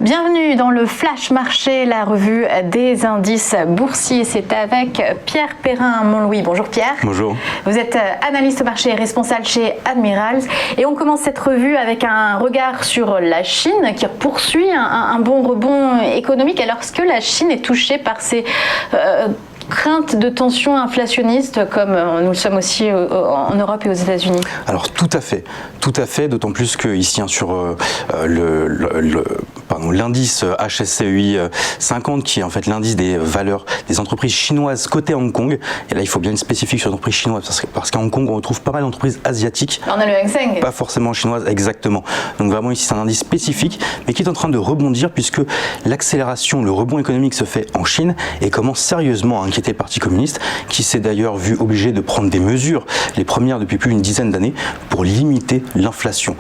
Bienvenue dans le Flash Marché, la revue des indices boursiers. C'est avec Pierre Perrin-Montlouis. Bonjour Pierre. Bonjour. Vous êtes analyste marché et responsable chez Admirals. Et on commence cette revue avec un regard sur la Chine qui poursuit un bon rebond économique. Alors, est-ce que la Chine est touchée par ces crainte de tensions inflationnistes comme nous le sommes aussi en Europe et aux États-Unis? Alors tout à fait, d'autant plus que ici sur l'indice HSCEI 50 qui est en fait l'indice des valeurs des entreprises chinoises cotées à Hong Kong. Et là il faut bien être spécifique sur les entreprises chinoises parce qu'à Hong Kong on retrouve pas mal d'entreprises asiatiques. On a le Hang Seng. Pas forcément chinoises, exactement. Donc vraiment ici c'est un indice spécifique mais qui est en train de rebondir puisque l'accélération, le rebond économique se fait en Chine et commence sérieusement à inquiéter le Parti communiste qui s'est d'ailleurs vu obligé de prendre des mesures, les premières depuis plus d'une dizaine d'années, pour limiter l'inflation.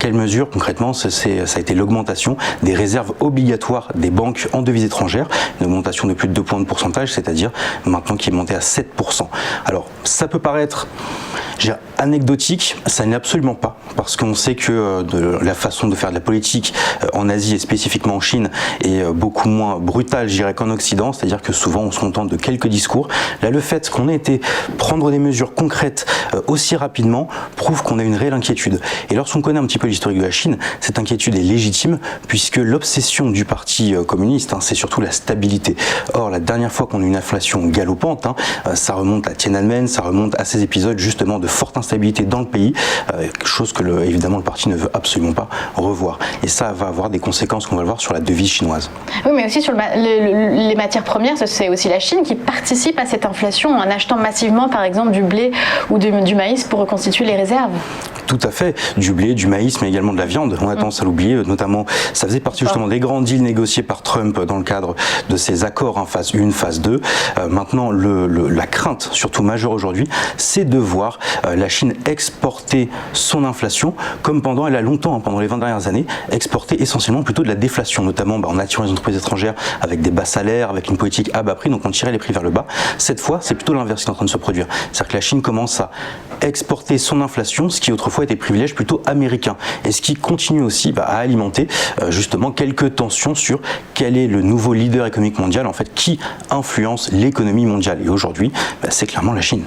Quelles mesures concrètement? Ça a été l'augmentation des réserves obligatoires des banques en devises étrangères, une augmentation de plus de 2 points de pourcentage, c'est-à-dire maintenant qui est montée à 7%. Alors ça peut paraître anecdotique, ça n'est absolument pas, parce qu'on sait que la façon de faire de la politique en Asie et spécifiquement en Chine est beaucoup moins brutale, je dirais, qu'en Occident, c'est-à-dire que souvent on se contente de quelques discours. Là, le fait qu'on ait été prendre des mesures concrètes aussi rapidement prouve qu'on a une réelle inquiétude. Et lorsqu'on connaît un petit peu l'historique de la Chine, cette inquiétude est légitime, puisque l'obsession du Parti communiste, c'est surtout la stabilité. Or, la dernière fois qu'on a une inflation galopante, ça remonte à Tiananmen, ça remonte à ces épisodes justement de forte instabilité dans le pays, chose que évidemment le parti ne veut absolument pas revoir. Et ça va avoir des conséquences qu'on va le voir sur la devise chinoise. Oui, mais aussi sur les matières premières, c'est aussi la Chine qui participe à cette inflation en achetant massivement par exemple du blé ou du maïs pour reconstituer les réserves. Tout à fait, du blé, du maïs, mais également de la viande. On a tendance à l'oublier, notamment, ça faisait partie justement des grands deals négociés par Trump dans le cadre de ces accords, phase 1, phase 2. Maintenant, la crainte, surtout majeure aujourd'hui, c'est de voir la Chine exporter son inflation, comme elle a longtemps, pendant les 20 dernières années, exporté essentiellement plutôt de la déflation, notamment en attirant les entreprises étrangères avec des bas salaires, avec une politique à bas prix, donc on tirait les prix vers le bas. Cette fois, c'est plutôt l'inverse qui est en train de se produire. C'est-à-dire que la Chine commence à exporter son inflation, ce qui autrefois était privilège plutôt américain, et ce qui continue aussi à alimenter justement quelques tensions sur quel est le nouveau leader économique mondial, en fait, qui influence l'économie mondiale. Et aujourd'hui, c'est clairement la Chine.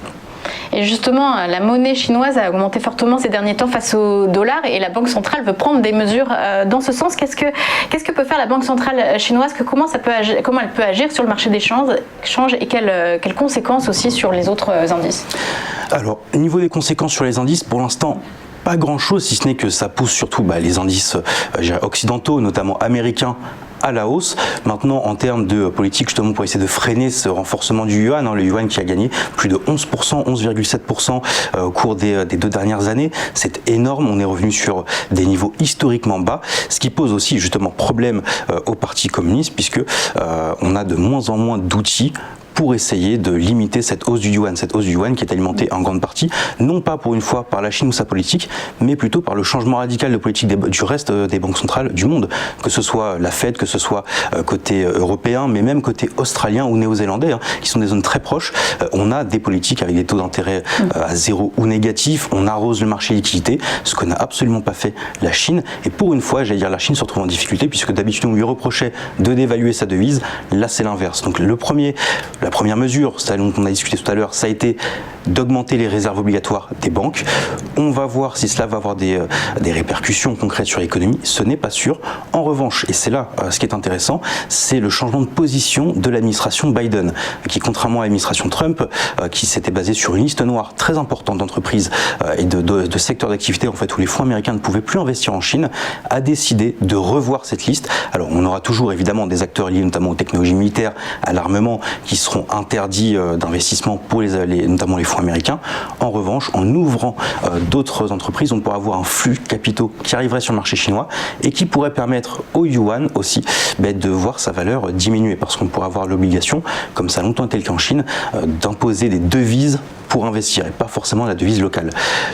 Et justement, la monnaie chinoise a augmenté fortement ces derniers temps face au dollar et la Banque centrale veut prendre des mesures dans ce sens. Qu'est-ce que peut faire la Banque centrale chinoise? Comment elle peut agir sur le marché des changes et quelles conséquences aussi sur les autres indices? Alors, au niveau des conséquences sur les indices, pour l'instant, pas grand-chose, si ce n'est que ça pousse surtout les indices occidentaux, notamment américains, à la hausse. Maintenant, en termes de politique, justement, pour essayer de freiner ce renforcement du yuan, le yuan qui a gagné plus de 11%, 11,7% au cours des 2 dernières années, c'est énorme. On est revenu sur des niveaux historiquement bas, ce qui pose aussi justement problème au Parti communiste, puisque on a de moins en moins d'outils pour essayer de limiter cette hausse du yuan qui est alimentée en grande partie, non pas pour une fois par la Chine ou sa politique, mais plutôt par le changement radical de politique du reste des banques centrales du monde, que ce soit la Fed, que ce soit côté européen, mais même côté australien ou néo-zélandais, qui sont des zones très proches. On a des politiques avec des taux d'intérêt à zéro ou négatifs, on arrose le marché liquidité, ce que n'a absolument pas fait la Chine, et pour une fois, la Chine se retrouve en difficulté, puisque d'habitude on lui reprochait de dévaluer sa devise, là c'est l'inverse. Donc la première mesure, celle dont on a discuté tout à l'heure, ça a été d'augmenter les réserves obligatoires des banques. On va voir si cela va avoir des répercussions concrètes sur l'économie. Ce n'est pas sûr. En revanche, et c'est là ce qui est intéressant, c'est le changement de position de l'administration Biden, qui, contrairement à l'administration Trump, qui s'était basée sur une liste noire très importante d'entreprises et de secteurs d'activité en fait, où les fonds américains ne pouvaient plus investir en Chine, a décidé de revoir cette liste. Alors, on aura toujours évidemment des acteurs liés notamment aux technologies militaires, à l'armement, qui seront interdits d'investissement pour notamment les fonds américains. En revanche, en ouvrant d'autres entreprises, on pourra avoir un flux de capitaux qui arriverait sur le marché chinois et qui pourrait permettre au yuan aussi de voir sa valeur diminuer, parce qu'on pourra avoir l'obligation, comme ça a longtemps été le cas en Chine, d'imposer des devises pour investir et pas forcément la devise locale.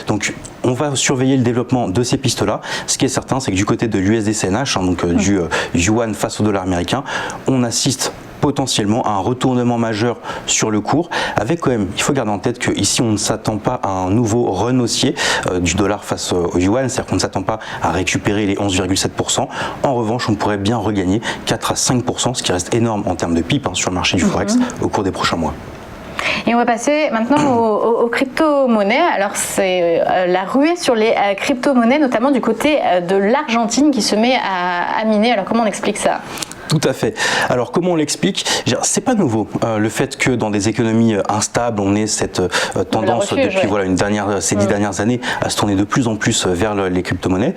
Donc on va surveiller le développement de ces pistes-là. Ce qui est certain, c'est que du côté de l'USD-CNH, du yuan face au dollar américain, on assiste potentiellement à un retournement majeur sur le cours, avec quand même, il faut garder en tête qu'ici on ne s'attend pas à un nouveau run haussier du dollar face au yuan, c'est-à-dire qu'on ne s'attend pas à récupérer les 11,7%. En revanche, on pourrait bien regagner 4 à 5%, ce qui reste énorme en termes de pipe sur le marché du Forex au cours des prochains mois. Et on va passer maintenant aux crypto-monnaies. Alors c'est la ruée sur les crypto-monnaies, notamment du côté de l'Argentine qui se met à miner. Alors comment on explique ça ? Tout à fait. Alors comment on l'explique ? C'est pas nouveau le fait que dans des économies instables, on ait cette tendance depuis ces 10 dernières années à se tourner de plus en plus vers les crypto-monnaies.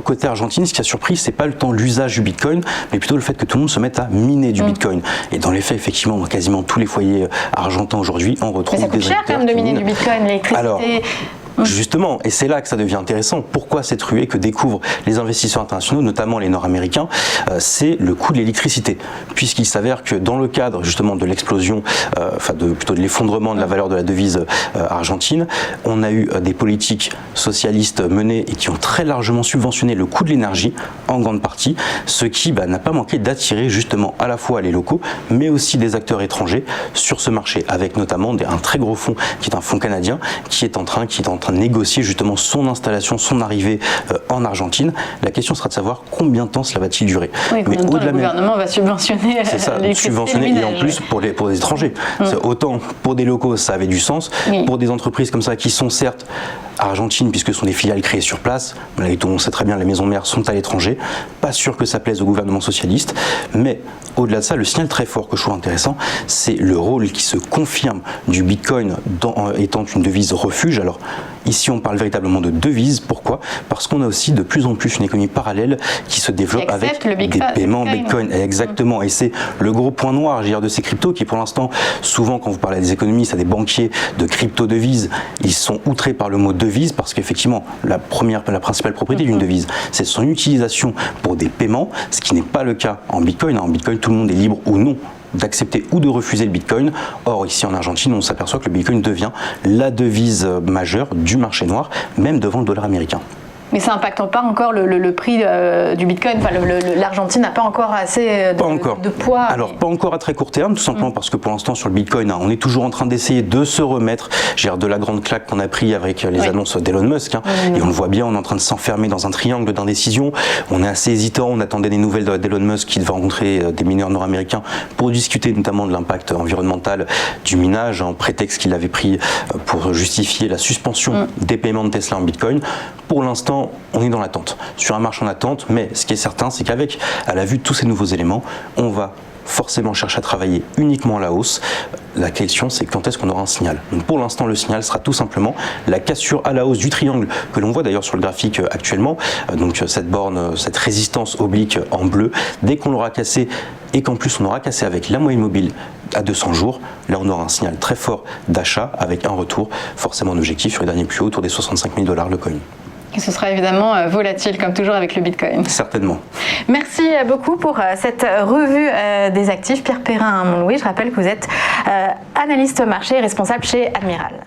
Côté Argentine, ce qui a surpris, c'est pas le temps l'usage du Bitcoin, mais plutôt le fait que tout le monde se mette à miner du Bitcoin. Et dans les faits, effectivement, dans quasiment tous les foyers argentins aujourd'hui, on retrouve des agriculteurs. Mais ça coûte cher quand même de miner du Bitcoin, l'électricité. Alors, justement, et c'est là que ça devient intéressant, pourquoi cette ruée que découvrent les investisseurs internationaux, notamment les Nord-Américains, c'est le coût de l'électricité. Puisqu'il s'avère que dans le cadre justement de l'explosion, plutôt de l'effondrement de la valeur de la devise argentine, on a eu des politiques socialistes menées et qui ont très largement subventionné le coût de l'énergie, en grande partie, ce qui n'a pas manqué d'attirer justement à la fois les locaux, mais aussi des acteurs étrangers sur ce marché, avec notamment un très gros fonds, qui est un fonds canadien, qui est en train de négocier justement son installation, son arrivée en Argentine. La question sera de savoir combien de temps cela va-t-il durer. Oui, combien de temps le gouvernement va subventionner subventionner et en plus pour les étrangers. Autant pour des locaux ça avait du sens, pour des entreprises comme ça qui sont certes Argentine, puisque ce sont des filiales créées sur place, malgré tout on sait très bien les maisons mères sont à l'étranger, pas sûr que ça plaise au gouvernement socialiste, mais au-delà de ça, le signal très fort que je trouve intéressant, c'est le rôle qui se confirme du Bitcoin étant une devise refuge. Alors ici on parle véritablement de devise, pourquoi ? Parce qu'on a aussi de plus en plus une économie parallèle qui se développe avec des paiements Bitcoin. Exactement, et c'est le gros point noir de ces cryptos qui pour l'instant, souvent quand vous parlez des économistes, à des banquiers de crypto-devises, ils sont outrés par le mot devise parce qu'effectivement la principale propriété d'une devise, c'est son utilisation pour des paiements, ce qui n'est pas le cas en Bitcoin. En Bitcoin, tout le monde est libre ou non d'accepter ou de refuser le Bitcoin. Or, ici en Argentine, on s'aperçoit que le Bitcoin devient la devise majeure du marché noir, même devant le dollar américain. Mais ça n'impacte pas encore le prix du Bitcoin. Enfin, l'Argentine n'a pas encore assez de poids. Alors, pas encore à très court terme, tout simplement parce que pour l'instant, sur le Bitcoin, on est toujours en train d'essayer de se remettre de la grande claque qu'on a pris avec les annonces d'Elon Musk. Et on le voit bien, on est en train de s'enfermer dans un triangle d'indécision. On est assez hésitant, on attendait des nouvelles d'Elon Musk qui devait rencontrer des mineurs nord-américains pour discuter notamment de l'impact environnemental du minage, en prétexte qu'il avait pris pour justifier la suspension des paiements de Tesla en Bitcoin. Pour l'instant, on est dans l'attente, sur un marché en attente, mais ce qui est certain, c'est à la vue de tous ces nouveaux éléments, on va forcément chercher à travailler uniquement à la hausse. La question, c'est quand est-ce qu'on aura un signal. Donc pour l'instant, le signal sera tout simplement la cassure à la hausse du triangle que l'on voit d'ailleurs sur le graphique actuellement. Donc cette borne, cette résistance oblique en bleu, dès qu'on l'aura cassé et qu'en plus on aura cassé avec la moyenne mobile à 200 jours, là on aura un signal très fort d'achat avec un retour forcément d'objectif sur les derniers plus hauts autour des 65 000 $ le coin. Et ce sera évidemment volatile comme toujours avec le Bitcoin. Certainement. Merci beaucoup pour cette revue des actifs. Pierre Perrin-Montlouis, je rappelle que vous êtes analyste marché et responsable chez Admiral.